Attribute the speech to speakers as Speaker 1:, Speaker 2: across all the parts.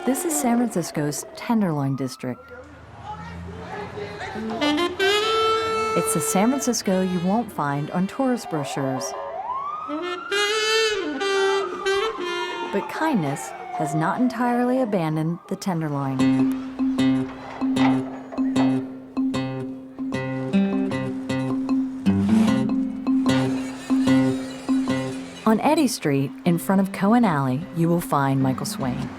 Speaker 1: This is San Francisco's Tenderloin district. It's the San Francisco you won't find on tourist brochures. But kindness has not entirely abandoned the Tenderloin. On Eddy Street, in front of Cohen Alley, you will find Michael Swain.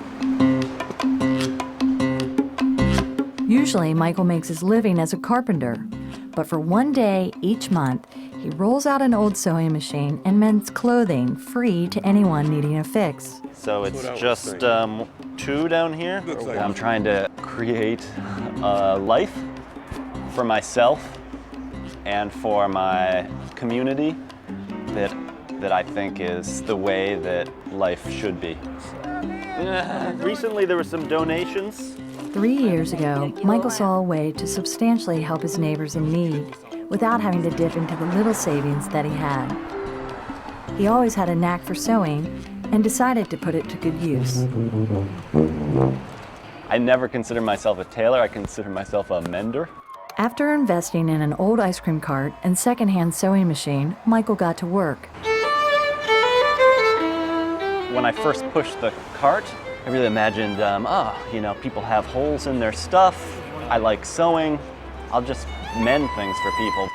Speaker 1: Usually, Michael makes his living as a carpenter, but for one day each month, he rolls out an old sewing machine and mends clothing free to anyone needing a fix.
Speaker 2: So it's just 2 down here. I'm trying to create a life for myself and for my community that I think is the way that life should be. Recently there were some donations.
Speaker 1: 3 years ago, Michael saw a way to substantially help his neighbors in need without having to dip into the little savings that he had. He always had a knack for sewing and decided to put it to good use.
Speaker 2: I never consider myself a tailor, I consider myself a mender.
Speaker 1: After investing in an old ice cream cart and secondhand sewing machine, Michael got to work.
Speaker 2: When I first pushed the cart, I really imagined, people have holes in their stuff. I like sewing. I'll just mend things for people.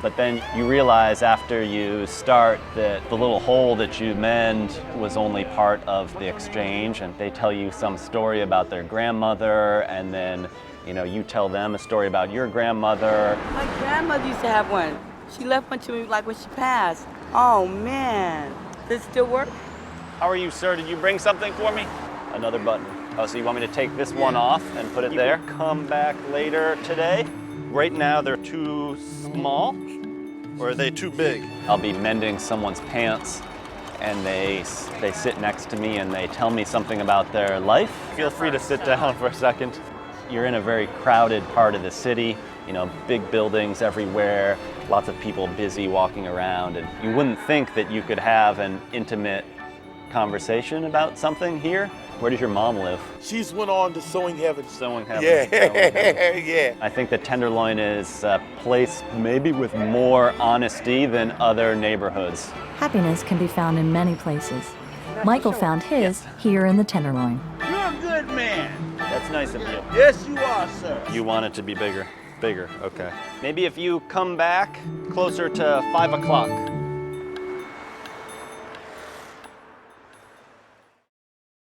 Speaker 2: But then you realize after you start that the little hole that you mend was only part of the exchange, and they tell you some story about their grandmother, and then you tell them a story about your grandmother.
Speaker 3: My grandmother used to have one. She left one to me like when she passed. Oh man, does it still work?
Speaker 2: How are you, sir? Did you bring something for me? Another button. Oh, so you want me to take this one off and put it there? Come back later today. Right now they're too small.
Speaker 4: Or are they too big?
Speaker 2: I'll be mending someone's pants and they sit next to me and they tell me something about their life. Feel free to sit down for a second. You're in a very crowded part of the city, big buildings everywhere, lots of people busy walking around, and you wouldn't think that you could have an intimate conversation about something here. Where does your mom live?
Speaker 4: She's went on to Sewing Heaven.
Speaker 2: Sewing Heaven.
Speaker 4: Yeah,
Speaker 2: Sewing Heaven.
Speaker 4: yeah.
Speaker 2: I think the Tenderloin is a place maybe with more honesty than other neighborhoods.
Speaker 1: Happiness can be found in many places. Michael found his here in the Tenderloin.
Speaker 5: You're a good man.
Speaker 2: That's nice of you.
Speaker 5: Yes, you are, sir.
Speaker 2: You want it to be bigger. Bigger, okay. Maybe if you come back closer to 5 o'clock.